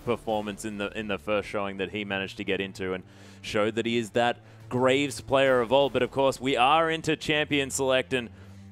performance in the first showing that he managed to get into, and showed that he is that Graves player of old. But of course, we are into Champion Select, and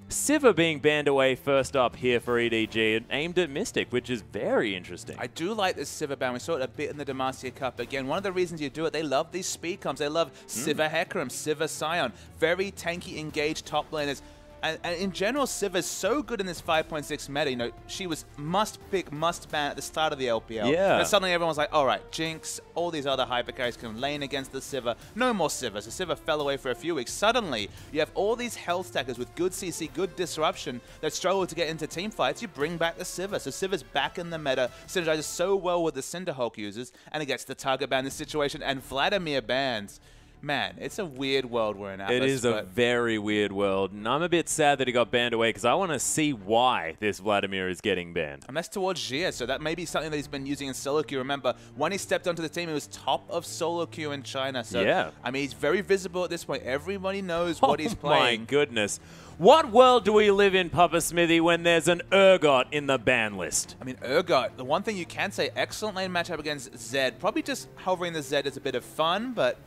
Sivir being banned away first up here for EDG and aimed at Mystic, which is very interesting. I do like this Sivir ban. We saw it a bit in the Demacia Cup. Again, one of the reasons you do it, they love these speed comps. They love Sivir Hecarim, Sivir Sion. Very tanky, engaged top laners. And in general, Sivir's so good in this 5.6 meta. You know, she was must pick, must ban at the start of the LPL. Yeah. And suddenly everyone's like, all right, Jinx, all these other hyper carries can lane against the Sivir. No more Sivir. So Sivir fell away for a few weeks. Suddenly, you have all these health stackers with good CC, good disruption that struggle to get into team fights. You bring back the Sivir. So Sivir's back in the meta, synergizes so well with the Cinderhulk users, and it gets the target ban in this situation, and Vladimir bans. Man, it's a weird world we're in, Atlas. It is a very weird world, and I'm a bit sad that he got banned away because I want to see why this Vladimir is getting banned. And that's towards Jia, so that may be something that he's been using in solo queue. Remember, when he stepped onto the team, he was top of solo queue in China. So, yeah. I mean, he's very visible at this point. Everybody knows what he's playing. My goodness. What world do we live in, Papa Smithy, when there's an Urgot in the ban list? I mean, Urgot, the one thing you can say, excellent lane matchup against Zed. Probably just hovering the Zed is a bit of fun, but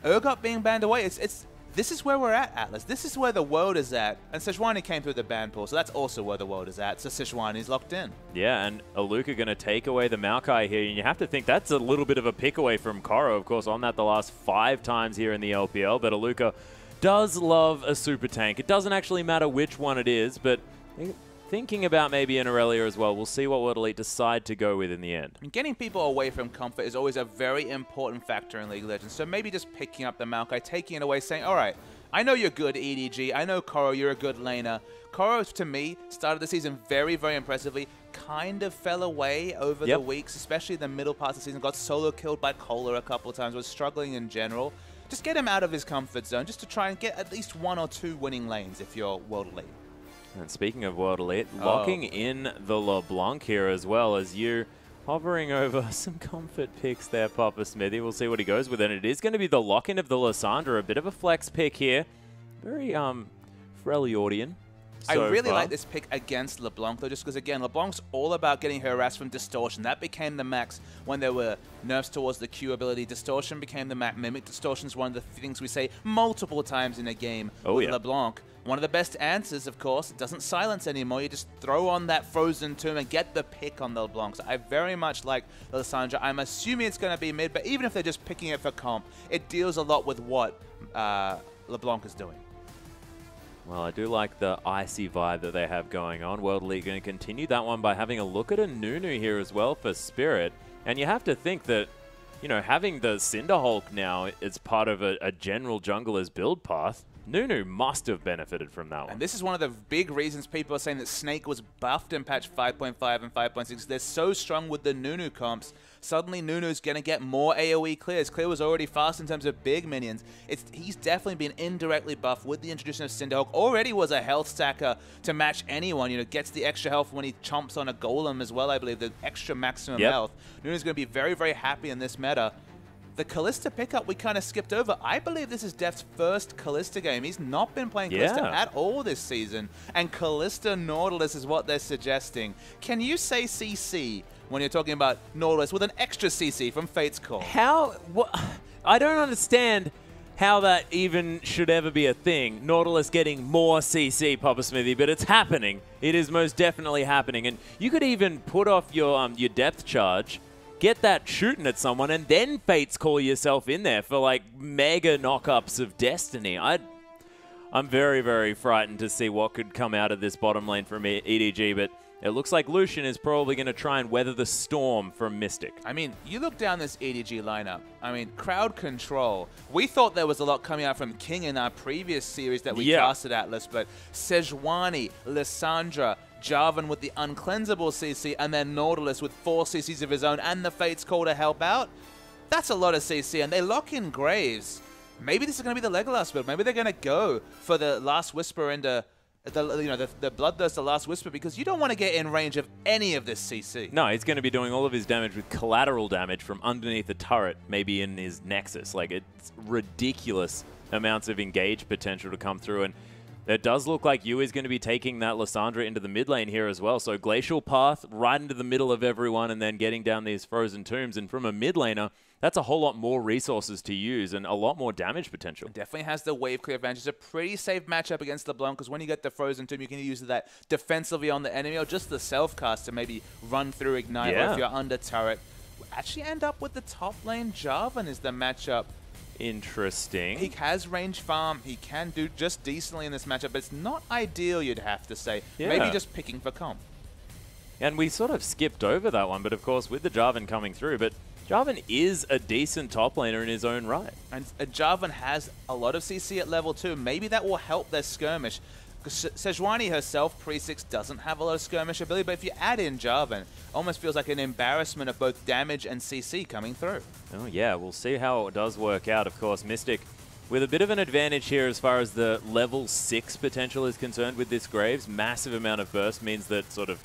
Urgot being banned away, this is where we're at, Atlas. This is where the world is at. And Sejuani came through the ban pool, so that's also where the world is at. So Sejuani's locked in. Yeah, and Aluka going to take away the Maokai here, and you have to think that's a little bit of a pick away from Koro, of course, on that the last 5 times here in the LPL. But Aluka does love a super tank. It doesn't actually matter which one it is, but thinking about maybe an Aurelia as well. We'll see what World Elite decide to go with in the end. And getting people away from comfort is always a very important factor in League of Legends. So maybe just picking up the Maokai, taking it away, saying, all right, I know you're good, EDG. I know, Koro, you're a good laner. Koro, to me, started the season very, very impressively. Kind of fell away over the weeks, especially the middle parts of the season. Got solo killed by Kohler a couple of times. Was struggling in general. Just get him out of his comfort zone, just to try and get at least 1 or 2 winning lanes if you're World Elite. And speaking of World Elite, locking in the LeBlanc here as well, as you hovering over some comfort picks there, Papa Smithy. We'll see what he goes with, and it is going to be the lock-in of the Lissandra, a bit of a flex pick here. Very Freljordian. I really like this pick against LeBlanc, though, just because, again, LeBlanc's all about getting harassed from Distortion. That became the max when there were nerfs towards the Q ability. Distortion became the max. Mimic Distortion is one of the things we say multiple times in a game with LeBlanc. One of the best answers, of course, it doesn't silence anymore. You just throw on that Frozen Tomb and get the pick on the LeBlanc. So I very much like Lissandra. I'm assuming it's going to be mid, but even if they're just picking it for comp, it deals a lot with what LeBlanc is doing. Well, I do like the icy vibe that they have going on. World Elite going to continue that one by having a look at a Nunu here as well for Spirit. And you have to think that, you know, having the Cinderhulk now is part of a general jungler's build path. Nunu must have benefited from that one. And this is one of the big reasons people are saying that Snake was buffed in patch 5.5 and 5.6. They're so strong with the Nunu comps. Suddenly Nunu's going to get more AoE clears. Clear was already fast in terms of big minions. He's definitely been indirectly buffed with the introduction of Cinderhulk. Already was a health stacker to match anyone. You know, gets the extra health when he chomps on a golem as well, I believe. The extra maximum health. Nunu's going to be very, very happy in this meta. The Kalista pickup we kind of skipped over. I believe this is Def's first Kalista game. He's not been playing Kalista at all this season. And Kalista Nautilus is what they're suggesting. Can you say CC when you're talking about Nautilus with an extra CC from Fate's Call? I don't understand how that even should ever be a thing. Nautilus getting more CC, Papa Smithy, but it's happening. It is most definitely happening. And you could even put off your depth charge, get that shooting at someone, and then Fates Call yourself in there for like mega knockups of Destiny. I'm very, very frightened to see what could come out of this bottom lane from EDG, but it looks like Lucian is probably going to try and weather the storm from Mystic. I mean, you look down this EDG lineup. I mean, crowd control. We thought there was a lot coming out from King in our previous series that we casted Atlas, but Sejuani, Lissandra, Jarvan with the uncleansable CC, and then Nautilus with 4 CCs of his own and the Fates Call to help out. That's a lot of CC, and they lock in Graves. Maybe this is going to be the Legolas build. Maybe they're going to go for the Last Whisper into the Bloodthirst, the Last Whisper, because you don't want to get in range of any of this CC. No, he's going to be doing all of his damage with collateral damage from underneath the turret, maybe in his Nexus. Like, it's ridiculous amounts of engage potential to come through, and It does look like Yu is going to be taking that Lissandra into the mid lane here as well. So Glacial Path right into the middle of everyone and then getting down these Frozen Tombs. And from a mid laner, that's a whole lot more resources to use and a lot more damage potential. It definitely has the wave clear advantage. It's a pretty safe matchup against LeBlanc because when you get the Frozen Tomb, you can use that defensively on the enemy or just the self-cast to maybe run through Ignite or if you're under turret. Actually end up with the top lane. Jarvan is the matchup. Interesting. He has range farm. He can do just decently in this matchup, but it's not ideal, you'd have to say. Yeah. Maybe just picking for comp. And we sort of skipped over that one, but of course with the Jarvan coming through, but Jarvan is a decent top laner in his own right. And Jarvan has a lot of CC at level 2. Maybe that will help their skirmish. Because Sejuani herself, pre-6, doesn't have a lot of skirmish ability, but if you add in Jarvan, almost feels like an embarrassment of both damage and CC coming through. Oh yeah, we'll see how it does work out. Of course, Mystic with a bit of an advantage here as far as the level 6 potential is concerned with this Graves. Massive amount of burst means that sort of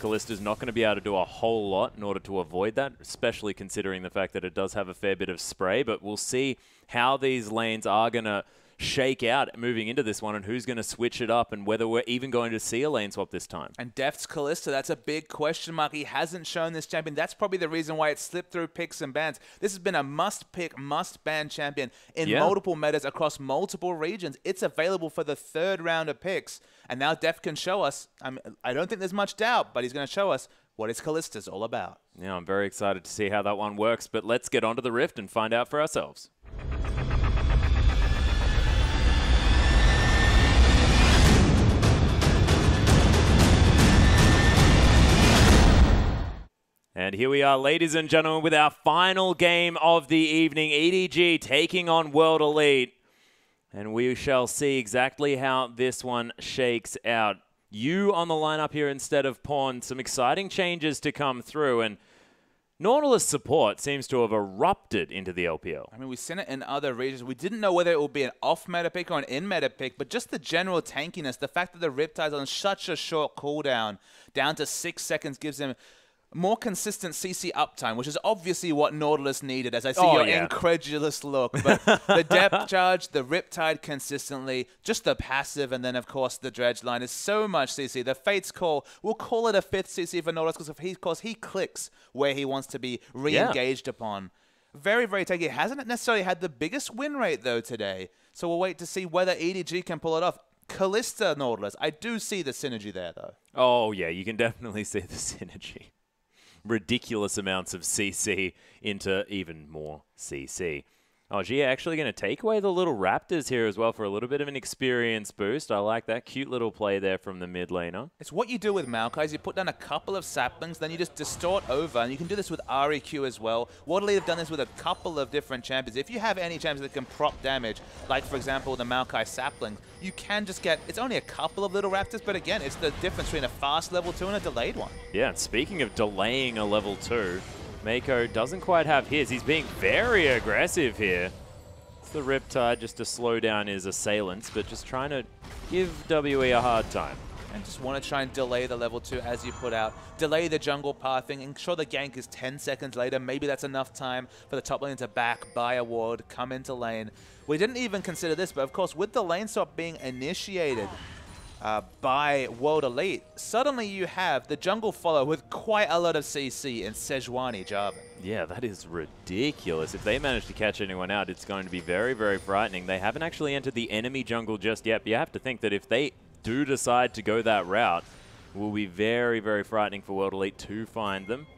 Kallista's not going to be able to do a whole lot in order to avoid that, especially considering the fact that it does have a fair bit of spray. But we'll see how these lanes are going to shake out moving into this one and who's going to switch it up and whether we're even going to see a lane swap this time. And Deft's Kalista, that's a big question mark. He hasn't shown this champion. That's probably the reason why it slipped through picks and bans. This has been a must-pick, must-ban champion in multiple metas across multiple regions. It's available for the 3rd round of picks. And now Deft can show us, I don't think there's much doubt, but he's going to show us what his Kallista's all about. Yeah, I'm very excited to see how that one works, but let's get onto the Rift and find out for ourselves. And here we are, ladies and gentlemen, with our final game of the evening. EDG taking on World Elite. And we shall see exactly how this one shakes out. You on the lineup here instead of Pawn. Some exciting changes to come through. And Nautilus support seems to have erupted into the LPL. I mean, we've seen it in other regions. We didn't know whether it would be an off-meta pick or an in-meta pick, but just the general tankiness, the fact that the Riptide's on such a short cooldown, down to 6 seconds, gives them more consistent CC uptime, which is obviously what Nautilus needed, as I see your incredulous look. But the depth charge, the Riptide consistently, just the passive, and then, of course, the Dredge line is so much CC. The Fate's Call, we'll call it a 5th CC for Nautilus because he clicks where he wants to be re-engaged upon. Very, very tanky. It hasn't necessarily had the biggest win rate, though, today. So we'll wait to see whether EDG can pull it off. Kalista Nautilus, I do see the synergy there, though. Oh, yeah, you can definitely see the synergy. Ridiculous amounts of CC into even more CC. Oh, Gia actually going to take away the little Raptors here as well for a little bit of an experience boost. I like that. Cute little play there from the mid laner. It's what you do with Maokai is you put down a couple of saplings, then you just distort over, and you can do this with REQ as well. World Elite have done this with a couple of different champions. If you have any champions that can prop damage, like, for example, the Maokai sapling, you can just get, it's only a couple of little Raptors, but again, it's the difference between a fast level 2 and a delayed one. Yeah, and speaking of delaying a level 2, Mako doesn't quite have his. He's being very aggressive here. It's the Riptide just to slow down his assailants, but just trying to give WE a hard time. And just want to try and delay the level 2 as you put out. Delay the jungle pathing, ensure the gank is 10 seconds later. Maybe that's enough time for the top lane to back, buy a ward, come into lane. We didn't even consider this, but of course with the lane swap being initiated by World Elite, suddenly you have the jungle follow with quite a lot of CC in Sejuani Jarvan. Yeah, that is ridiculous. If they manage to catch anyone out, it's going to be very, very frightening. They haven't actually entered the enemy jungle just yet, but you have to think that if they do decide to go that route, it will be very, very frightening for World Elite to find them.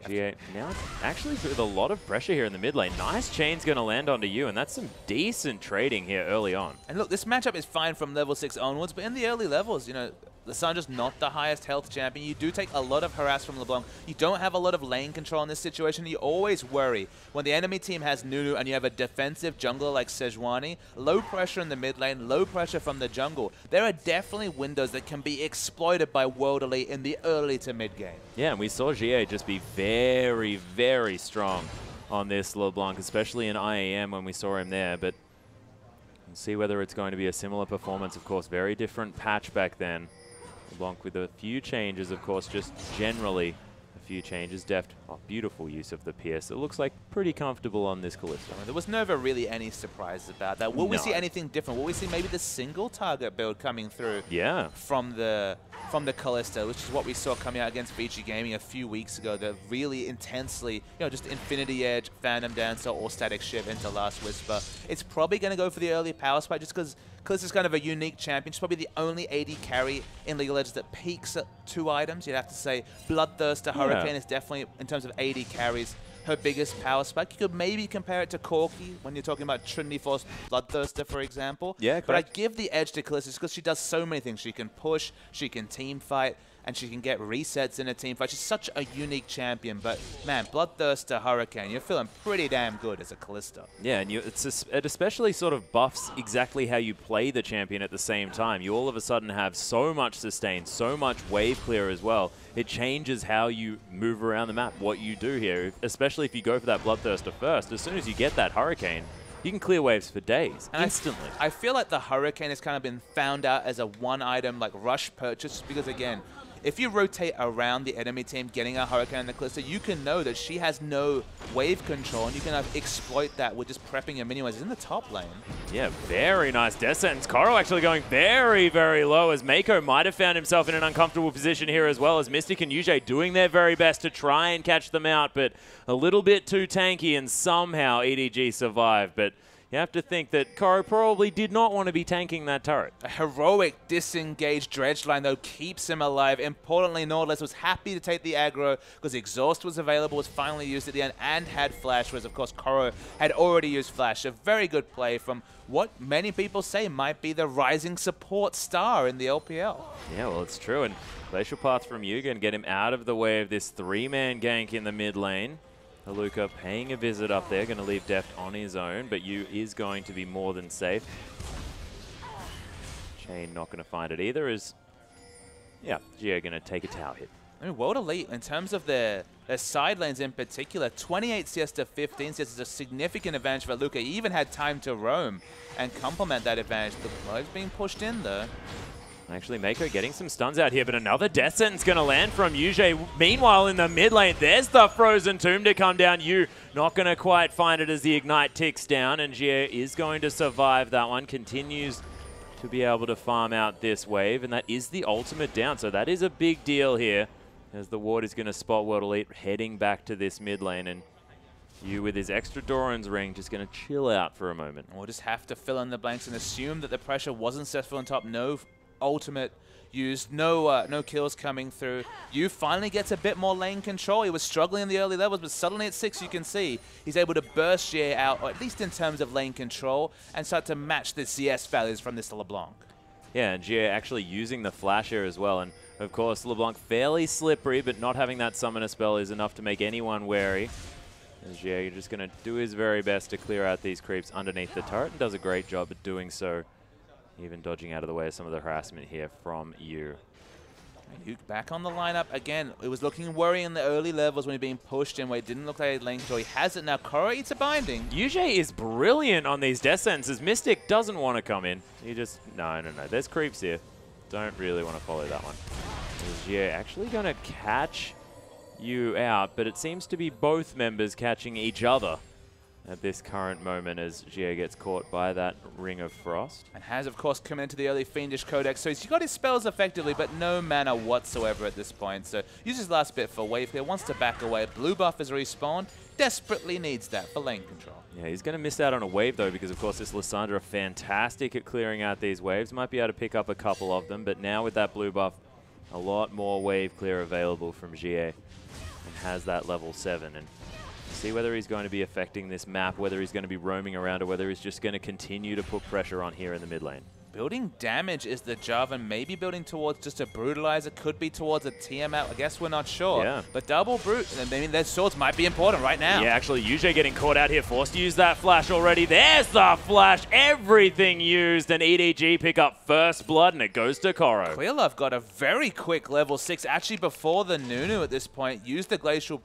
GA now actually with a lot of pressure here in the mid lane. Nice chain's going to land onto you, and that's some decent trading here early on. And look, this matchup is fine from level 6 onwards, but in the early levels, you know, Lissandra's not the highest health champion. You do take a lot of harass from LeBlanc. You don't have a lot of lane control in this situation. You always worry when the enemy team has Nunu and you have a defensive jungler like Sejuani, low pressure in the mid lane, low pressure from the jungle. There are definitely windows that can be exploited by World Elite in the early to mid game. Yeah, and we saw GA just be very, very strong on this LeBlanc, especially in IAM when we saw him there. But we'll see whether it's going to be a similar performance. Of course, very different patch back then. LeBlanc with a few changes, of course, just generally a few changes. Deft, beautiful use of the PS. It looks like pretty comfortable on this Kalista. I mean, there was never really any surprises about that. Will we see anything different? Will we see maybe the single target build coming through? Yeah. From the Kalista, which is what we saw coming out against VG Gaming a few weeks ago. That really intensely, just Infinity Edge, Phantom Dancer, or Static Shift into Last Whisper. It's probably going to go for the early power spike just because Kalista's kind of a unique champion. She's probably the only AD carry in League of Legends that peaks at 2 items. You'd have to say Bloodthirster Hurricane is definitely, in terms of AD carries, her biggest power spike. You could maybe compare it to Corki when you're talking about Trinity Force Bloodthirster, for example. Yeah, correct. But I give the edge to Kalista because she does so many things. She can push, she can team fight, and she can get resets in a team fight. She's such a unique champion. But, man, Bloodthirster Hurricane, you're feeling pretty damn good as a Kalista. Yeah, and it especially sort of buffs exactly how you play the champion at the same time. You all of a sudden have so much sustain, so much wave clear as well. It changes how you move around the map, what you do here, especially if you go for that Bloodthirster first. As soon as you get that Hurricane, you can clear waves for days, instantly. I feel like the Hurricane has kind of been found out as a one-item, like, rush purchase because, again, if you rotate around the enemy team getting a Hurricane in the Kalista, you can know that she has no wave control, and you can exploit that with just prepping your minions in the top lane. Yeah, very nice death sentence. Koro actually going very, very low as Mako might have found himself in an uncomfortable position here as well, as Mystic and Yujie doing their very best to try and catch them out, but a little bit too tanky, and somehow EDG survived. But you have to think that Koro probably did not want to be tanking that turret. A heroic disengaged dredge line, though, keeps him alive. Importantly, Nautilus was happy to take the aggro because Exhaust was available, was finally used at the end, and had Flash, whereas, of course, Koro had already used Flash. A very good play from what many people say might be the rising support star in the LPL. Yeah, well, it's true. And Glacial Path from Yuga and get him out of the way of this 3-man gank in the mid lane. Haluka paying a visit up there, going to leave Deft on his own, but Yu is going to be more than safe. Chain not going to find it either, as, yeah, Gio going to take a tower hit. I mean, World Elite, in terms of their side lanes in particular, 28 CS to 15 CS is a significant advantage for Haluka. He even had time to roam and complement that advantage. The blow's being pushed in, though. Actually, Mako getting some stuns out here, but another death sentence going to land from Yujie. Meanwhile, in the mid lane, there's the Frozen Tomb to come down. Yu not going to quite find it as the Ignite ticks down, and Jie is going to survive that one. Continues to be able to farm out this wave, and that is the ultimate down. So that is a big deal here, as the ward is going to spot World Elite heading back to this mid lane, and Yu with his extra Doran's ring just going to chill out for a moment. We'll just have to fill in the blanks and assume that the pressure wasn't successful on top. No ultimate used, no kills coming through. Yu finally gets a bit more lane control. He was struggling in the early levels, but suddenly at 6 you can see he's able to burst Jie out, or at least in terms of lane control, and start to match the CS values from this LeBlanc. Yeah, and Jie actually using the flash here as well, and of course LeBlanc fairly slippery, but not having that summoner spell is enough to make anyone wary. As Jie just going to do his very best to clear out these creeps underneath the turret, and does a great job at doing so. Even dodging out of the way of some of the harassment here from Yu. Luke back on the lineup. Again, it was looking worrying in the early levels when he was being pushed in, where it didn't look like a lane control. He has it now. Koro eats a binding. Yujie is brilliant on these death sentences. Mystic doesn't want to come in. He just, no. There's creeps here. Don't really want to follow that one. Yujie actually going to catch Yu out, but it seems to be both members catching each other at this current moment, as Jie gets caught by that Ring of Frost. And has, of course, come into the early Fiendish Codex, so he's got his spells effectively, but no mana whatsoever at this point. So uses his last bit for wave clear, wants to back away. Blue buff has respawned, desperately needs that for lane control. Yeah, he's going to miss out on a wave, though, because, of course, this Lissandra fantastic at clearing out these waves. Might be able to pick up a couple of them, but now with that blue buff, a lot more wave clear available from Jie, and has that level 7. And see whether he's going to be affecting this map, whether he's going to be roaming around, or whether he's just going to continue to put pressure on here in the mid lane. Building damage is the job, and maybe building towards just a Brutalizer, could be towards a TM out. I guess we're not sure. Yeah. But double Brute, I mean, their swords might be important right now. Yeah, actually, Yujie getting caught out here, forced to use that flash already. There's the flash, everything used, and EDG pick up first blood, and it goes to Koro. Clearlove got a very quick level 6, actually before the Nunu at this point, used the Glacial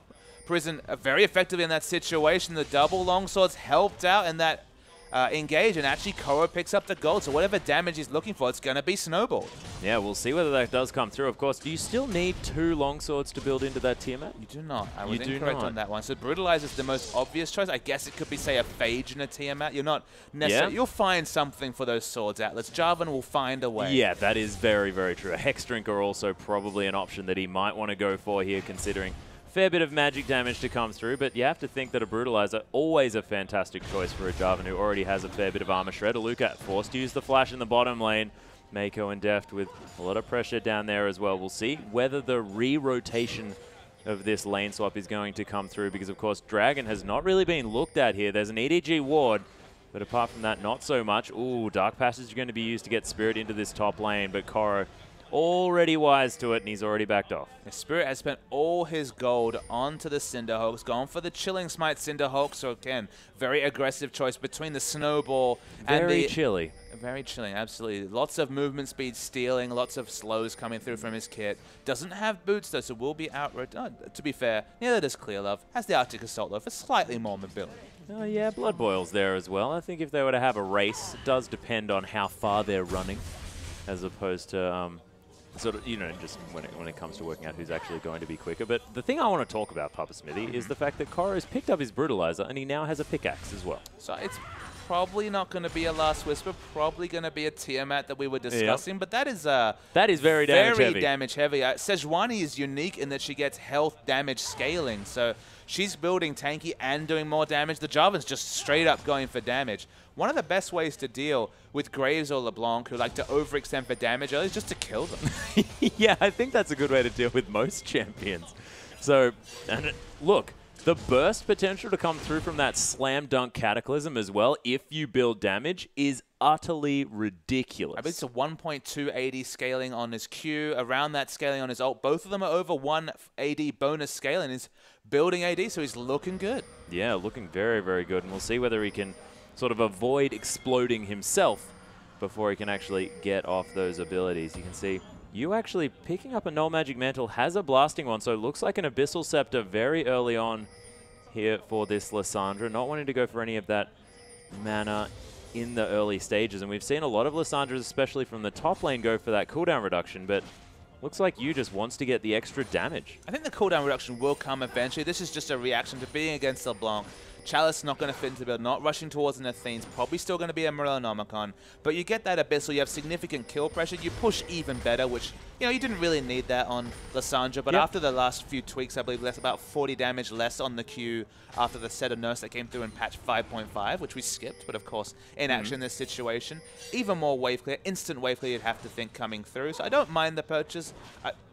Prison very effectively in that situation. The double longswords helped out, and that engage, and actually Koro picks up the gold. So whatever damage he's looking for, it's going to be snowballed. Yeah, we'll see whether that does come through. Of course, do you still need 2 longswords to build into that Tiamat? You do not. I was incorrect on that one. So Brutalize is the most obvious choice. I guess it could be, say, a Phage and a Tiamat. You're not necessarily... You'll find something for those swords, Atlas. Jarvan will find a way. Yeah, that is very, very true. A Hex Drinker also probably an option that he might want to go for here, considering fair bit of magic damage to come through, but you have to think that a Brutalizer, always a fantastic choice for a Jarvan who already has a fair bit of armor shred. Aluka forced to use the flash in the bottom lane. Mako and Deft with a lot of pressure down there as well. We'll see whether the re-rotation of this lane swap is going to come through, because of course Dragon has not really been looked at here. There's an EDG ward, but apart from that, not so much. Ooh, Dark Passage is going to be used to get Spirit into this top lane, but Koro already wise to it, and he's already backed off. The Spirit has spent all his gold onto the Cinderhawks, gone for the Chilling Smite Cinderhawk. So again, very aggressive choice between the Snowball and the... Very chilly. Very chilling, absolutely. Lots of movement speed stealing, lots of slows coming through from his kit. Doesn't have boots though, so will be out... to be fair, neither does Clear Love. Has the Arctic Assault though for slightly more mobility. Oh yeah, Blood Boil's there as well. I think if they were to have a race, it does depend on how far they're running, as opposed to... sort of, you know, just when it comes to working out who's actually going to be quicker. But the thing I want to talk about, Papa Smithy, is the fact that Koro's picked up his Brutalizer, and he now has a pickaxe as well. So it's probably not going to be a Last Whisper, probably going to be a Tiamat that we were discussing, but that is very damage heavy. Sejuani is unique in that she gets health damage scaling, so she's building tanky and doing more damage. The Jarvan's just straight up going for damage. One of the best ways to deal with Graves or LeBlanc, who like to overextend for damage early, is just to kill them. Yeah, I think that's a good way to deal with most champions. So, and look, the burst potential to come through from that slam dunk Cataclysm as well, if you build damage, is utterly ridiculous. I bet it's a 1.2 AD scaling on his Q, around that scaling on his ult. Both of them are over 1 AD bonus scaling. He's building AD, so he's looking good. Yeah, looking very, very good. And we'll see whether he can sort of avoid exploding himself before he can actually get off those abilities. You can see you actually picking up a Null Magic Mantle, has a blasting one, so it looks like an Abyssal Scepter very early on here for this Lissandra, not wanting to go for any of that mana in the early stages. And we've seen a lot of Lissandras, especially from the top lane, go for that cooldown reduction, but looks like you just wants to get the extra damage. I think the cooldown reduction will come eventually. This is just a reaction to being against LeBlanc. Chalice not going to fit into the build, not rushing towards an Athene's, probably still going to be a Morellonomicon. But you get that Abyssal, you have significant kill pressure, you push even better, which, you know, you didn't really need that on Lissandra. But after the last few tweaks, I believe that's about 40 damage less on the Q after the set of nerfs that came through in patch 5.5, which we skipped, but of course, in action in this situation. Even more wave clear, instant wave clear you'd have to think coming through. So I don't mind the purchase.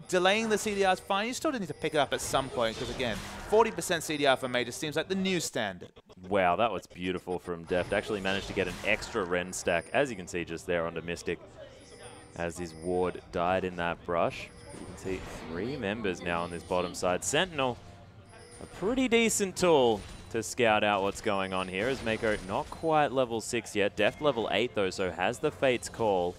Delaying the CDR is fine. You still need to pick it up at some point because, again, 40% CDR for Major seems like the new standard. Wow, that was beautiful from Deft. Actually managed to get an extra Ren stack, as you can see just there onto Mystic, as his ward died in that brush. You can see 3 members now on this bottom side. Sentinel, a pretty decent tool to scout out what's going on here, as Mako not quite level 6 yet. Deft level 8 though, so has the Fate's Call.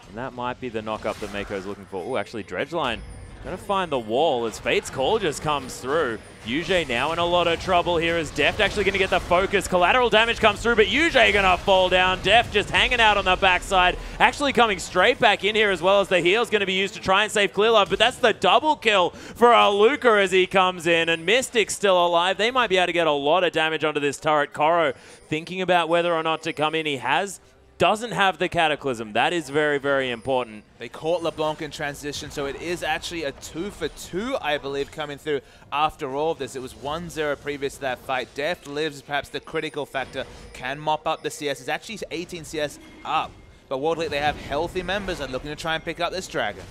And that might be the knock-up that Mako is looking for. Oh, actually, Dredgeline going to find the wall as Fate's Call just comes through. Yuji now in a lot of trouble here as Deft actually going to get the focus. Collateral damage comes through, but Yuji going to fall down. Deft just hanging out on the backside. Actually coming straight back in here, as well as the heal's going to be used to try and save Clear Love. But that's the double kill for Aluka as he comes in. And Mystic's still alive. They might be able to get a lot of damage onto this turret. Koro thinking about whether or not to come in. He doesn't have the Cataclysm. That is very, very important. They caught LeBlanc in transition, so it is actually a 2-for-2, I believe, coming through after all of this. It was 1-0 previous to that fight. Deft lives perhaps the critical factor, can mop up the CS. It's actually 18 CS up. But World Elite, they have healthy members and looking to try and pick up this dragon.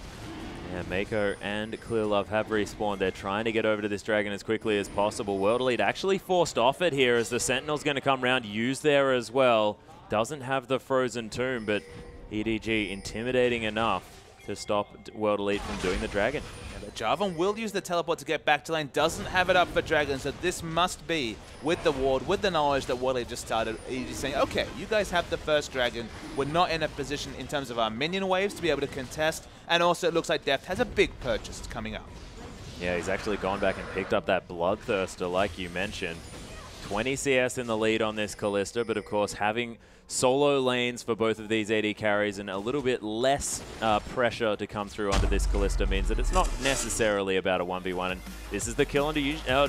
Yeah, Mako and Clear Love have respawned. They're trying to get over to this dragon as quickly as possible. World Elite actually forced off it here as the Sentinel's going to come around, use there as well. Doesn't have the Frozen Tomb, but EDG intimidating enough to stop World Elite from doing the dragon. Yeah, but Jarvan will use the teleport to get back to lane, doesn't have it up for dragon, so this must be, with the ward, with the knowledge that World Elite just started, EDG saying, okay, you guys have the first dragon, we're not in a position in terms of our minion waves to be able to contest, and also it looks like Deft has a big purchase coming up. Yeah, he's actually gone back and picked up that Bloodthirster like you mentioned. 20 CS in the lead on this Kalista, but of course having solo lanes for both of these AD carries and a little bit less pressure to come through onto this Kalista means that it's not necessarily about a 1v1, and this is the kill onto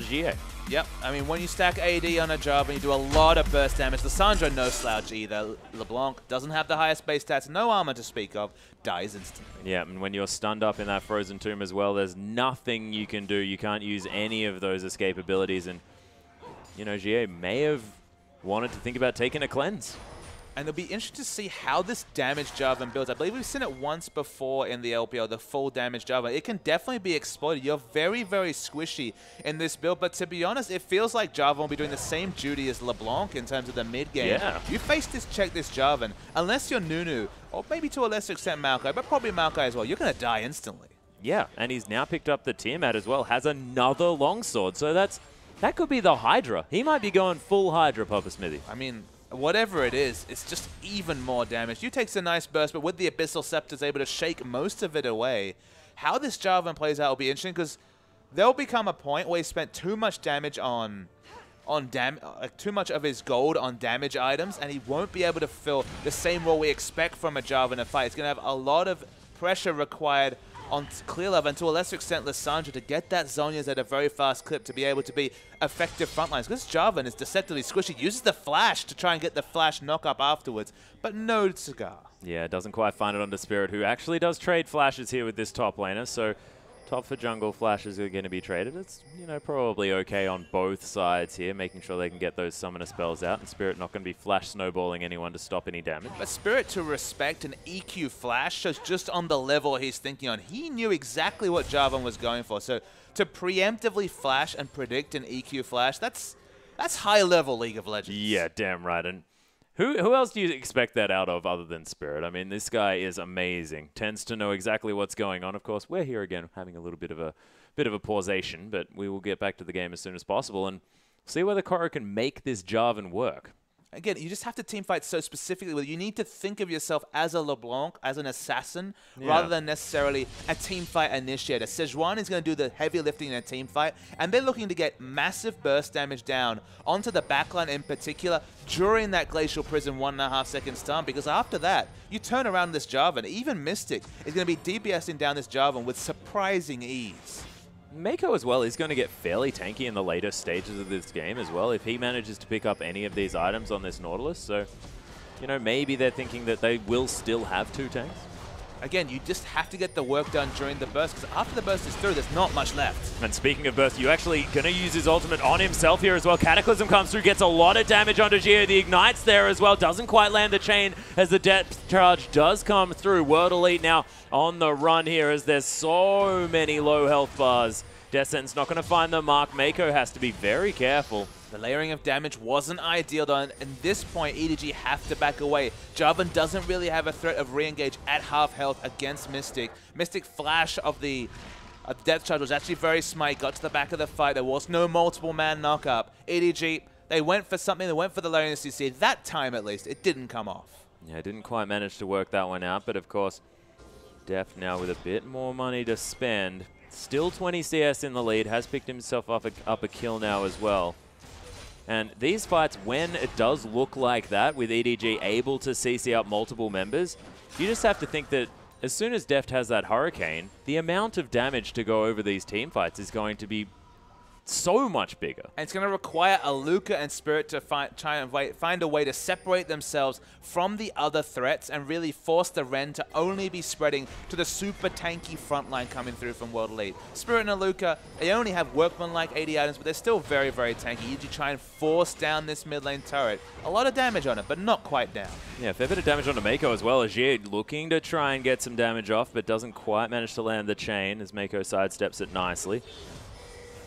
GA. Yep, I mean, when you stack AD on a job and you do a lot of burst damage, Lissandra no slouch either. LeBlanc doesn't have the highest base stats, no armor to speak of, dies instantly. Yeah, and when you're stunned up in that Frozen Tomb as well, there's nothing you can do. You can't use any of those escape abilities, and, you know, GA may have wanted to think about taking a cleanse. And it'll be interesting to see how this damage Jarvan builds. I believe we've seen it once before in the LPL, the full damage Jarvan. It can definitely be exploited. You're very, very squishy in this build, but to be honest, it feels like Jarvan will be doing the same duty as LeBlanc in terms of the mid game. Yeah. You face this, check this Jarvan, unless you're Nunu, or maybe to a lesser extent Maokai, but probably Maokai as well, you're going to die instantly. Yeah, and he's now picked up the Tiamat as well, has another longsword, so that could be the Hydra. He might be going full Hydra, Papa Smithy. I mean, whatever it is, it's just even more damage. You takes a nice burst, but with the Abyssal Scepter's able to shake most of it away. How this Jarvan plays out will be interesting, because there'll become a point where he spent too much damage too much of his gold on damage items, and he won't be able to fill the same role we expect from a Jarvan in a fight. It's going to have a lot of pressure required on clear level, and to a lesser extent Lissandra, to get that Zhonya's at a very fast clip to be able to be effective frontlines. Because Jarvan is deceptively squishy, uses the flash to try and get the flash knock up afterwards, but no cigar. Yeah, doesn't quite find it onto Spirit, who actually does trade flashes here with this top laner, so top for jungle flashes are going to be traded. It's, you know, probably okay on both sides here, making sure they can get those summoner spells out, and Spirit not going to be flash snowballing anyone to stop any damage. But Spirit, to respect an EQ flash, shows just on the level he's thinking on. He knew exactly what Jarvan was going for, so to preemptively flash and predict an EQ flash, that's high-level League of Legends. Yeah, damn right. And who else do you expect that out of other than Spirit? I mean, this guy is amazing. Tends to know exactly what's going on. Of course, we're here again having a little bit of a pausation, but we will get back to the game as soon as possible and see whether Koro can make this Jarvan work. Again, you just have to teamfight so specifically. You need to think of yourself as a LeBlanc, as an assassin, rather than necessarily a teamfight initiator. Sejuani is going to do the heavy lifting in a teamfight, and they're looking to get massive burst damage down onto the backline in particular during that Glacial Prison 1.5 second stun, because after that, you turn around this Jarvan. Even Mystic is going to be DPSing down this Jarvan with surprising ease. Mako as well is going to get fairly tanky in the later stages of this game as well if he manages to pick up any of these items on this Nautilus. So, you know, maybe they're thinking that they will still have 2 tanks. Again, you just have to get the work done during the burst, because after the burst is through, there's not much left. And speaking of burst, you actually going to use his ultimate on himself here as well. Cataclysm comes through, gets a lot of damage onto Geo. The Ignite's there as well. Doesn't quite land the chain as the depth charge does come through. World Elite now on the run here as there's so many low health bars. Descent's not going to find the mark. Mako has to be very careful. The layering of damage wasn't ideal, though, and at this point, EDG have to back away. Jarvan doesn't really have a threat of re-engage at half health against Mystic. Mystic flash of the depth charge was actually very smart. Got to the back of the fight. There was no multiple man knockup. EDG, they went for something. They went for the layering CC. That time, at least, it didn't come off. Yeah, didn't quite manage to work that one out, but of course, Def now with a bit more money to spend. Still 20 CS in the lead, has picked himself up a kill now as well. And these fights, when it does look like that, with EDG able to CC up multiple members, you just have to think that as soon as Deft has that Hurricane, the amount of damage to go over these team fights is going to be so much bigger. And it's going to require a Luca and Spirit to try and find a way to separate themselves from the other threats and really force the Ren to only be spreading to the super tanky frontline coming through from World Elite. Spirit and Luca, they only have workman-like 80 items, but they're still very, very tanky. You try and force down this mid lane turret. A lot of damage on it, but not quite down. Yeah, a fair bit of damage onto Mako as well. Ajir looking to try and get some damage off, but doesn't quite manage to land the chain as Mako sidesteps it nicely.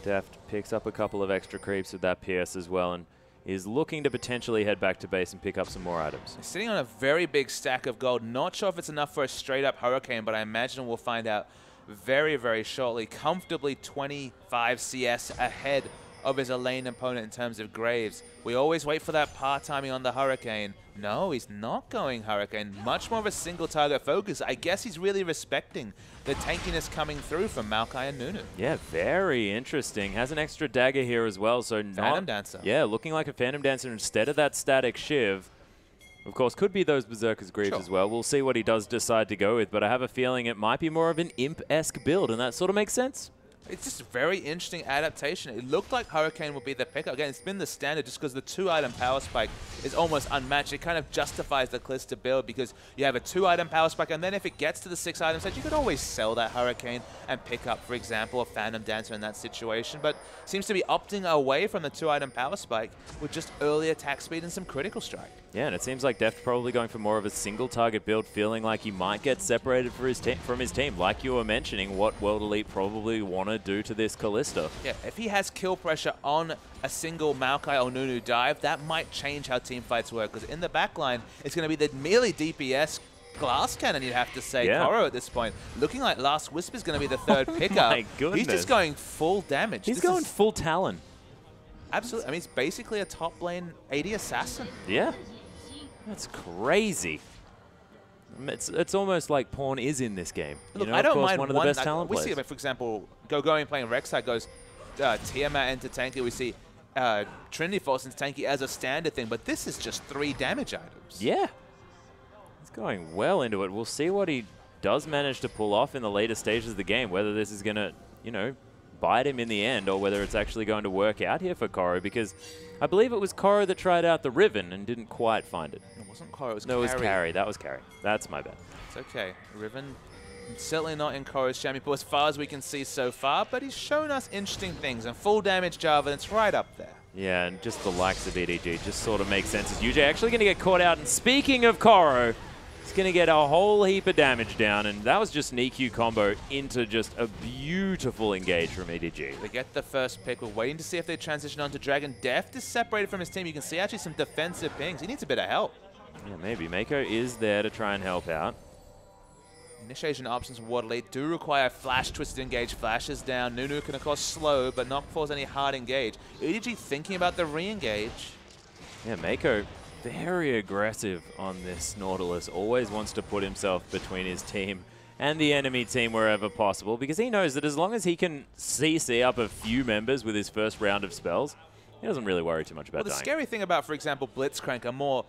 Deft picks up a couple of extra creeps with that Pierce as well and is looking to potentially head back to base and pick up some more items. Sitting on a very big stack of gold. Not sure if it's enough for a straight-up Hurricane, but I imagine we'll find out very, very shortly. Comfortably 25 CS ahead of his lane opponent in terms of Graves. We always wait for that par timing on the Hurricane. No, he's not going Hurricane. Much more of a single target focus. I guess he's really respecting the tankiness coming through from Maokai and Nunu. Yeah, very interesting. Has an extra dagger here as well, so not... Phantom Dancer. Yeah, looking like a Phantom Dancer instead of that static Shiv. Of course, could be those Berserker's Greaves as well. We'll see what he does decide to go with, but I have a feeling it might be more of an Imp-esque build, and that sort of makes sense. It's just a very interesting adaptation. It looked like Hurricane would be the pick. Again, it's been the standard just because the 2-item power spike is almost unmatched. It kind of justifies the Callisto build because you have a 2-item power spike, and then if it gets to the 6-item set, you could always sell that Hurricane and pick up, for example, a Phantom Dancer in that situation. But seems to be opting away from the 2-item power spike with just early attack speed and some critical strike. Yeah, and it seems like Deft probably going for more of a single target build, feeling like he might get separated from his team. Like you were mentioning, what World Elite probably want to do to this Callisto. Yeah, if he has kill pressure on a single Maokai or Nunu dive, that might change how team fights work. Because in the backline, it's going to be the merely DPS glass cannon, you'd have to say, Koro at this point. Looking like Last Whisper is going to be the third pickup. My goodness. He's just going full damage. He's going full Talon. Absolutely. I mean, it's basically a top lane AD assassin. Yeah. That's crazy. It's almost like Pawn is in this game. Look, you know, I don't of course, mind one of the best talent we players. see, for example, going playing Rek'Sai goes Tiamat into tanky. We see Trinity Force into tanky as a standard thing, but this is just 3 damage items. Yeah. He's going well into it. We'll see what he does manage to pull off in the later stages of the game, whether this is going to, you know, bite him in the end or whether it's actually going to work out here for Koro, because I believe it was Koro that tried out the Riven and didn't quite find it. It wasn't Koro, it was No, it was Carry. That was Carry. That's my bad. It's okay. Riven, certainly not in Koro's champion pool as far as we can see so far, but he's shown us interesting things, and full damage Jarvan, it's right up there. Yeah, and just the likes of EDG just sort of makes sense. Is UJ actually going to get caught out? And speaking of Koro, he's going to get a whole heap of damage down, and that was just an EQ combo into just a beautiful engage from EDG. They get the first pick. We're waiting to see if they transition onto Dragon. Deft is separated from his team. You can see actually some defensive pings. He needs a bit of help. Yeah, maybe. Mako is there to try and help out. Initiation options from World Elite do require flash, twisted engage, flashes down. Nunu can of course slow, but not force any hard engage. EDG thinking about the re-engage. Yeah, Mako very aggressive on this Nautilus. Always wants to put himself between his team and the enemy team wherever possible, because he knows that as long as he can CC up a few members with his first round of spells, he doesn't really worry too much about dying. The scary thing about, for example, Blitzcrank, a more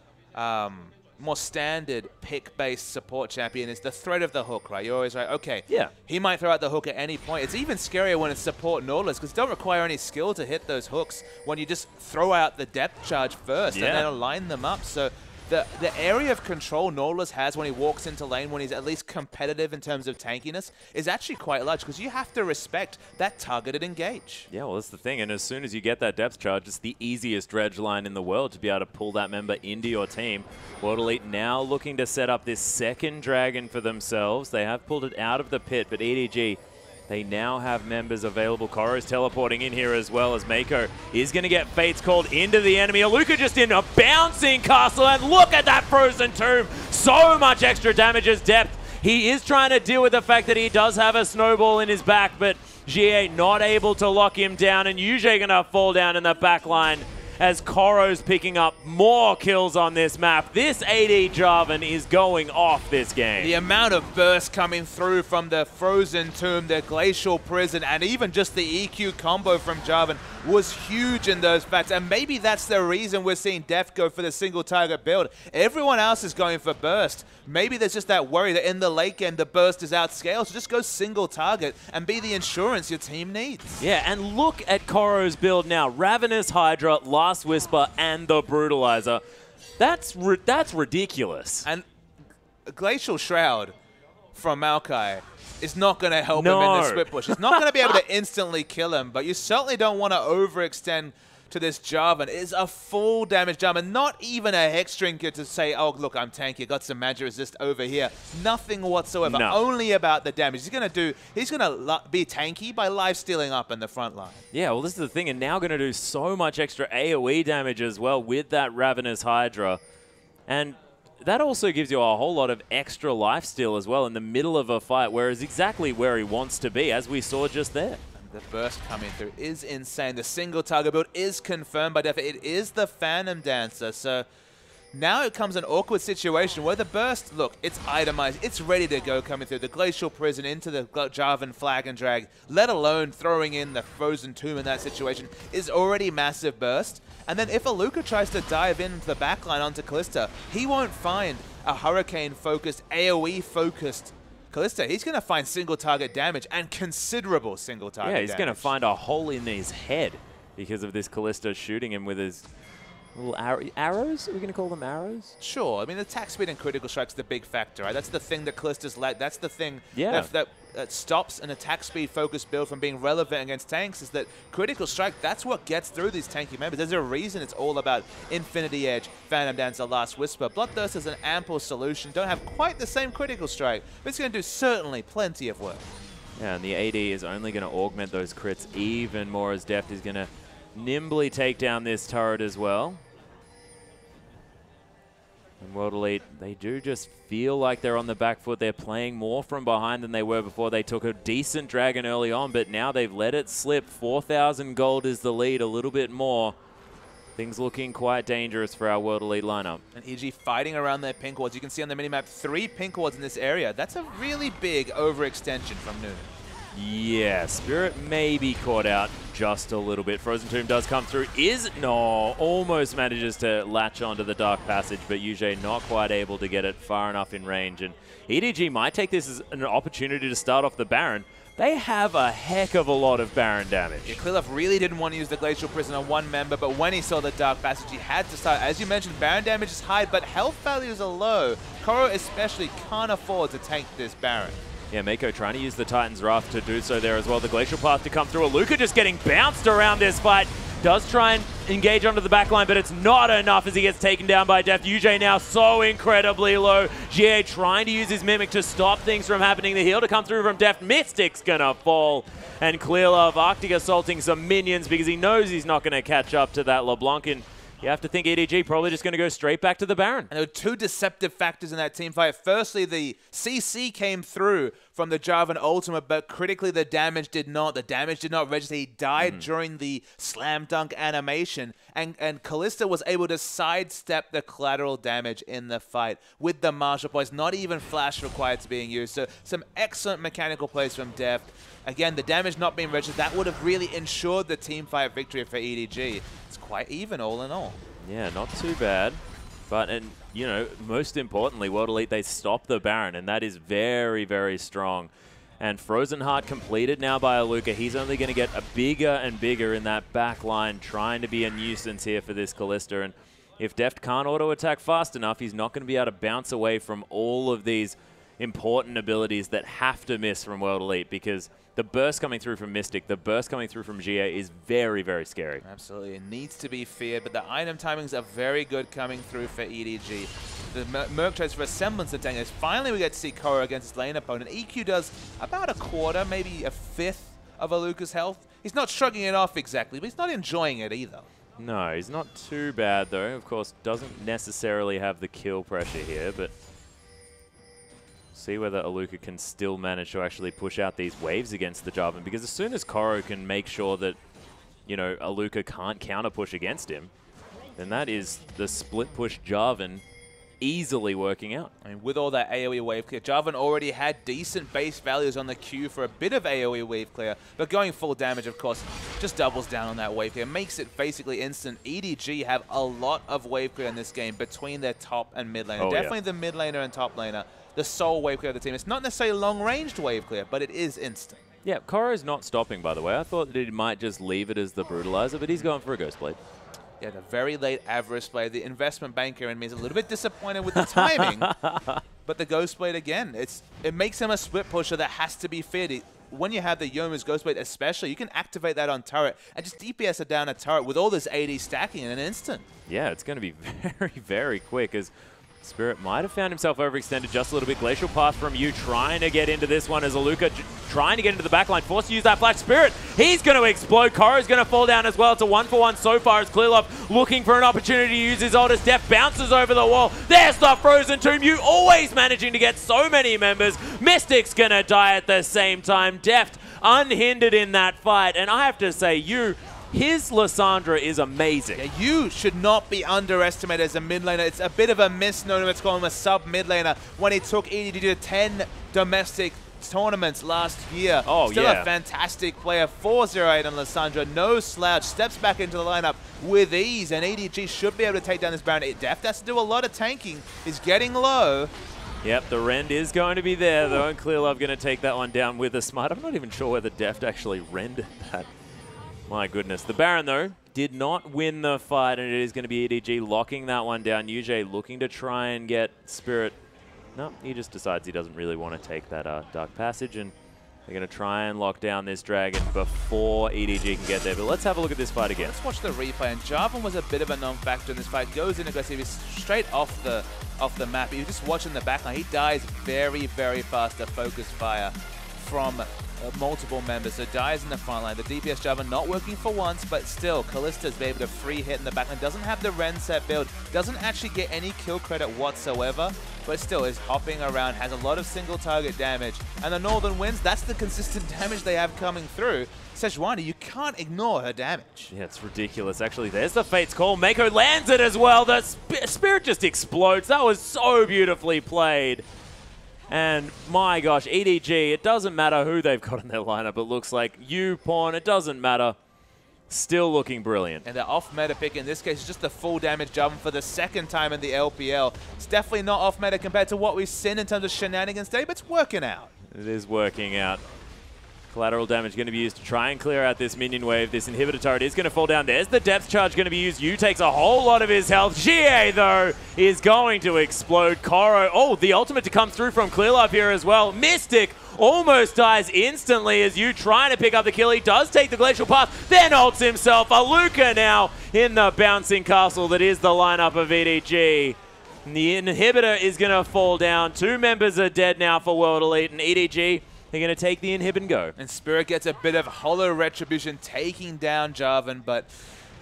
standard pick-based support champion, is the threat of the hook, right? You're always right, okay, yeah, he might throw out the hook at any point. It's even scarier when it's support Nautilus, because it don't require any skill to hit those hooks when you just throw out the depth charge first and then align them up. So the area of control Nautilus has when he walks into lane, when he's at least competitive in terms of tankiness, is actually quite large, because you have to respect that targeted engage. Yeah, well, that's the thing. And as soon as you get that depth charge, it's the easiest dredge line in the world to be able to pull that member into your team. World Elite now looking to set up this second dragon for themselves. They have pulled it out of the pit, but EDG, they now have members available. Koro's teleporting in here as well, as Mako is going to get Fates called into the enemy. Aluka just in a bouncing castle, and look at that frozen tomb. So much extra damage as Depth. He is trying to deal with the fact that he does have a snowball in his back, but GA not able to lock him down, and Yuji going to fall down in the back line as Koro's picking up more kills on this map. This AD Jarvan is going off this game. The amount of burst coming through from the Frozen Tomb, the Glacial Prison, and even just the EQ combo from Jarvan was huge in those facts. And maybe that's the reason we're seeing Deft go for the single target build. Everyone else is going for burst. Maybe there's just that worry that in the late game the burst is outscaled, so just go single target and be the insurance your team needs. Yeah, and look at Koro's build now. Ravenous Hydra, Last Whisper, and the Brutalizer. That's ridiculous. And Glacial Shroud from Maokai is not going to help him in the split push. It's not going to be able to instantly kill him, but you certainly don't want to overextend to this Jarvan. It is a full damage Jarvan, not even a Hex Drinker to say, oh, look, I'm tanky, got some magic resist over here. Nothing whatsoever, only about the damage. He's going to be tanky by life-stealing up in the front line. Yeah, well, this is the thing, and now going to do so much extra AoE damage as well with that Ravenous Hydra. And that also gives you a whole lot of extra lifesteal as well in the middle of a fight, whereas exactly where he wants to be, as we saw just there. The burst coming through is insane. The single target build is confirmed by Def. It is the Phantom Dancer. So now it comes an awkward situation where the burst, look, it's itemized. It's ready to go coming through. The Glacial Prison into the Jarvan Flag and Drag, let alone throwing in the Frozen Tomb in that situation, is already massive burst. And then if Aluka tries to dive into the backline onto Kalista, he won't find a Hurricane-focused, AoE-focused Kalista. He's going to find single target damage and considerable single target damage. Yeah, he's going to find a hole in his head because of this Kalista shooting him with his little arrows? Are we going to call them arrows? Sure. I mean, attack speed and critical strike's the big factor, right? That's the thing that Kalista's lack. That's the thing that stops an attack speed focused build from being relevant against tanks, is that critical strike, that's what gets through these tanky members. There's a reason it's all about Infinity Edge, Phantom Dancer, Last Whisper. Bloodthirst is an ample solution. Don't have quite the same critical strike, but it's going to do certainly plenty of work. Yeah, and the AD is only going to augment those crits even more as Deft is going to nimbly take down this turret as well. And World Elite, they do just feel like they're on the back foot. They're playing more from behind than they were before. They took a decent dragon early on, but now they've let it slip. 4,000 gold is the lead, a little bit more. Things looking quite dangerous for our World Elite lineup. And EDG fighting around their pink wards. You can see on the minimap 3 pink wards in this area. That's a really big overextension from Nunu. Yeah, Spirit may be caught out just a little bit. Frozen Tomb does come through. Almost manages to latch onto the Dark Passage, but Yuji not quite able to get it far enough in range. And EDG might take this as an opportunity to start off the Baron. They have a heck of a lot of Baron damage. Yeah, Klilov really didn't want to use the Glacial Prison on one member, but when he saw the Dark Passage, he had to start. As you mentioned, Baron damage is high, but health values are low. Koro especially can't afford to tank this Baron. Yeah, Mako trying to use the Titan's Wrath to do so there as well. The Glacial Path to come through. Aluka just getting bounced around this fight. Does try and engage onto the backline, but it's not enough as he gets taken down by Deft. UJ now so incredibly low. GA trying to use his Mimic to stop things from happening. The heal to come through from Deft. Mystic's gonna fall. And Clearlove, Arctic assaulting some minions because he knows he's not gonna catch up to that LeBlanc. And you have to think EDG probably just going to go straight back to the Baron. And there were 2 deceptive factors in that team fight. Firstly, the CC came through from the Jarvan ultimate, but critically the damage did not. The damage did not register. He died during the slam dunk animation, and Kalista was able to sidestep the collateral damage in the fight with the Marshal Points. Not even flash required to being used. So some excellent mechanical plays from Deft. Again, the damage not being registered, that would have really ensured the team fight victory for EDG. It's quite even all in all. Yeah, not too bad. But, and you know, most importantly, World Elite, they stop the Baron, and that is very, very strong. And Frozen Heart completed now by Aluka. He's only going to get a bigger and bigger in that back line, trying to be a nuisance here for this Kalista. And if Deft can't auto-attack fast enough, he's not going to be able to bounce away from all of these important abilities that have to miss from World Elite, because the burst coming through from Mystic, the burst coming through from GA is very, very scary. Absolutely. It needs to be feared, but the item timings are very good coming through for EDG. The Merc trades for a semblance of tank. Finally, we get to see Koro against his lane opponent. EQ does about a quarter, maybe a fifth of Aluka's health. He's not shrugging it off exactly, but he's not enjoying it either. No, he's not too bad, though. Of course, doesn't necessarily have the kill pressure here, but see whether Aluka can still manage to actually push out these waves against the Jarvan, because as soon as Koro can make sure that, you know, Aluka can't counter push against him, then that is the split push Jarvan easily working out. I mean, with all that AoE wave clear, Jarvan already had decent base values on the queue for a bit of AoE wave clear, but going full damage, of course, just doubles down on that wave clear, makes it basically instant. EDG have a lot of wave clear in this game between their top and mid laner. Definitely the mid laner and top laner, the sole wave clear of the team. It's not necessarily long-ranged wave clear, but it is instant. Yeah, Koro's not stopping, by the way. I thought that he might just leave it as the Brutalizer, but he's going for a Ghost Blade. Yeah, the very late Avarice Blade. The investment banker in me is a little bit disappointed with the timing, but the Ghost Blade, again, it makes him a split pusher that has to be feared. When you have the Yomu's Ghost Blade especially, you can activate that on turret and just DPS it down a turret with all this AD stacking in an instant. Yeah, it's going to be very, very quick, as Spirit might have found himself overextended just a little bit. Glacial Path from you, trying to get into this one as Aluka trying to get into the backline, forced to use that flash. Spirit, he's going to explode. Koro's going to fall down as well. It's a 1-for-1 so far as Clearlove looking for an opportunity to use his oldest. Deft bounces over the wall. There's the Frozen Tomb. You always managing to get so many members. Mystic's going to die at the same time. Deft unhindered in that fight. And I have to say, his Lissandra is amazing. Yeah, you should not be underestimated as a mid laner. It's a bit of a misnomer to call him a sub mid laner when he took EDG to 10 domestic tournaments last year. Oh, Still yeah. a fantastic player. 4-0-8 on Lissandra. No slouch. Steps back into the lineup with ease, and EDG should be able to take down this Baron. Deft has to do a lot of tanking. He's getting low. Yep, the rend is going to be there, though, and Clearlove going to take that one down with a smite. I'm not even sure whether Deft actually rendered that. My goodness. The Baron, though, did not win the fight, and it is going to be EDG locking that one down. UJ looking to try and get Spirit. No, he just decides he doesn't really want to take that Dark Passage, and they're going to try and lock down this Dragon before EDG can get there. But let's have a look at this fight again. Let's watch the replay, and Jarvan was a bit of a non-factor in this fight. Goes in aggressive, he's straight off the map. You're just watching the backline. He dies very, very fast to focus fire from multiple members, so dies in the front line. The DPS Jarvan not working for once, but still, Kallista's been able to free hit in the backline. Doesn't have the Ren set build, doesn't actually get any kill credit whatsoever, but still is hopping around, has a lot of single target damage. And the Northern Winds, that's the consistent damage they have coming through. Sejuani, you can't ignore her damage. Yeah, it's ridiculous. Actually, there's the Fate's Call. Mako lands it as well. The Spirit just explodes. That was so beautifully played. And my gosh, EDG, it doesn't matter who they've got in their lineup. It looks like you, Pawn, it doesn't matter. Still looking brilliant. And the off-meta pick in this case is just the full damage Jarvan for the second time in the LPL. It's definitely not off-meta compared to what we've seen in terms of shenanigans today, but it's working out. It is working out. Collateral damage going to be used to try and clear out this minion wave. This inhibitor turret is going to fall down. There's the depth charge going to be used. Yu takes a whole lot of his health. GA, though, is going to explode. Koro, oh, the ultimate to come through from Clearlove here as well. Mystic almost dies instantly as Yu trying to pick up the kill. He does take the Glacial Path, then ults himself. Aluka now in the bouncing castle that is the lineup of EDG. And the inhibitor is going to fall down. 2 members are dead now for World Elite, and EDG, they're going to take the inhib and go. And Spirit gets a bit of hollow retribution taking down Jarvan, but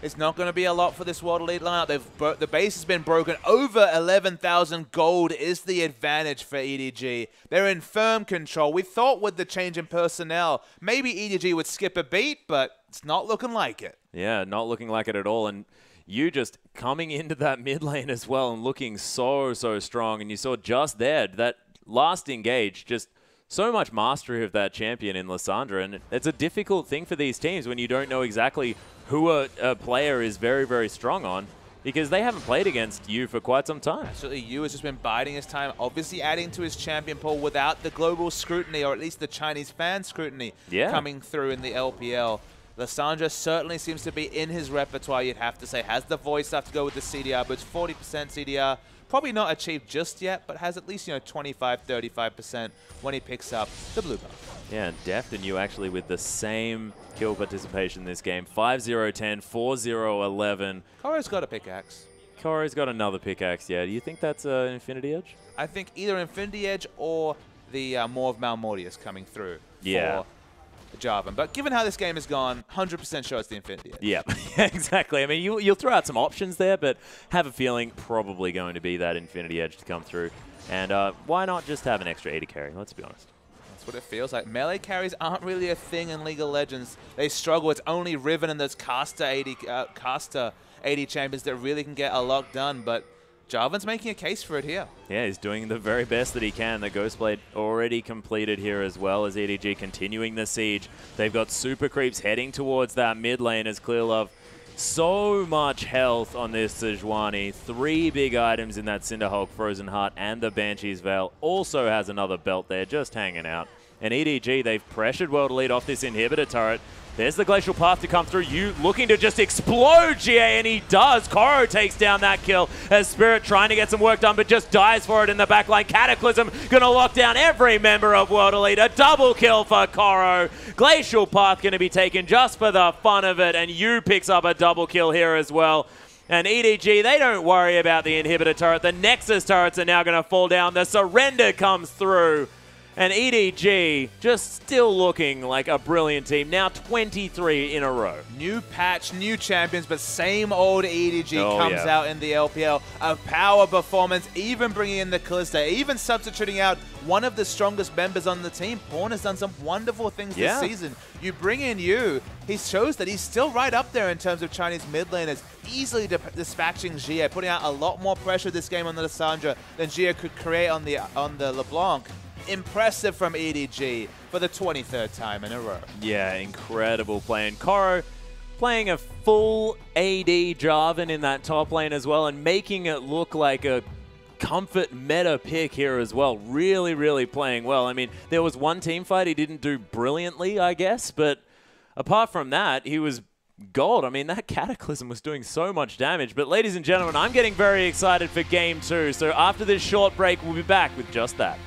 it's not going to be a lot for this World Elite lineup. The base has been broken. Over 11,000 gold is the advantage for EDG. They're in firm control. We thought with the change in personnel, maybe EDG would skip a beat, but it's not looking like it. Yeah, not looking like it at all. And you just coming into that mid lane as well and looking so, so strong. And you saw just there, that last engage, just so much mastery of that champion in Lissandra, and it's a difficult thing for these teams when you don't know exactly who a player is very, very strong on, because they haven't played against you for quite some time. Absolutely, Yu has just been biding his time, obviously adding to his champion pool without the global scrutiny, or at least the Chinese fan scrutiny coming through in the LPL. Lissandra certainly seems to be in his repertoire, you'd have to say. Has the voice stuff to go with the CDR, but it's 40% CDR. Probably not achieved just yet, but has at least, 25, 35% when he picks up the blue buff. Yeah, and Deft and you actually with the same kill participation in this game. 5-0-10, 4-0-11. Koro's got a pickaxe. Koro's got another pickaxe, yeah. Do you think that's an Infinity Edge? I think either Infinity Edge or the Maw of Malmortius coming through for Jarvan. But given how this game has gone, 100% sure it's the Infinity Edge. Yeah, exactly. I mean, you'll throw out some options there, but have a feeling probably going to be that Infinity Edge to come through. And why not just have an extra 80 carry? Let's be honest. That's what it feels like. Melee carries aren't really a thing in League of Legends. They struggle. It's only Riven and those caster 80 champions that really can get a lot done, but Jarvan's making a case for it here. Yeah, he's doing the very best that he can. The Ghostblade already completed here as well as EDG continuing the siege. They've got super creeps heading towards that mid lane as Clearlove. So much health on this Sejuani. 3 big items in that Cinderhulk, Frozen Heart, and the Banshee's Veil. Also has another belt there just hanging out. And EDG, they've pressured World Elite off this inhibitor turret. There's the Glacial Path to come through. You looking to just explode, GA, and he does. Koro takes down that kill as Spirit trying to get some work done, but just dies for it in the backline. Cataclysm going to lock down every member of World Elite. A double kill for Koro. Glacial Path going to be taken just for the fun of it, and Yu picks up a double kill here as well. And EDG, they don't worry about the inhibitor turret. The Nexus turrets are now going to fall down. The surrender comes through. And EDG just still looking like a brilliant team. Now 23 in a row. New patch, new champions, but same old EDG comes out in the LPL. A power performance, even bringing in the Kalista, even substituting out one of the strongest members on the team. Pawn has done some wonderful things this season. You bring in Yu, he shows that he's still right up there in terms of Chinese mid laners, easily dispatching Jie, putting out a lot more pressure this game on the Lissandra than Jie could create on the LeBlanc. Impressive from EDG for the 23rd time in a row. Yeah, incredible play. And Koro playing a full AD Jarvan in that top lane as well and making it look like a comfort meta pick here as well. Really, really playing well. I mean, there was one team fight he didn't do brilliantly, I guess, but apart from that, he was gold. I mean, that Cataclysm was doing so much damage. But ladies and gentlemen, I'm getting very excited for Game 2. So after this short break, we'll be back with just that.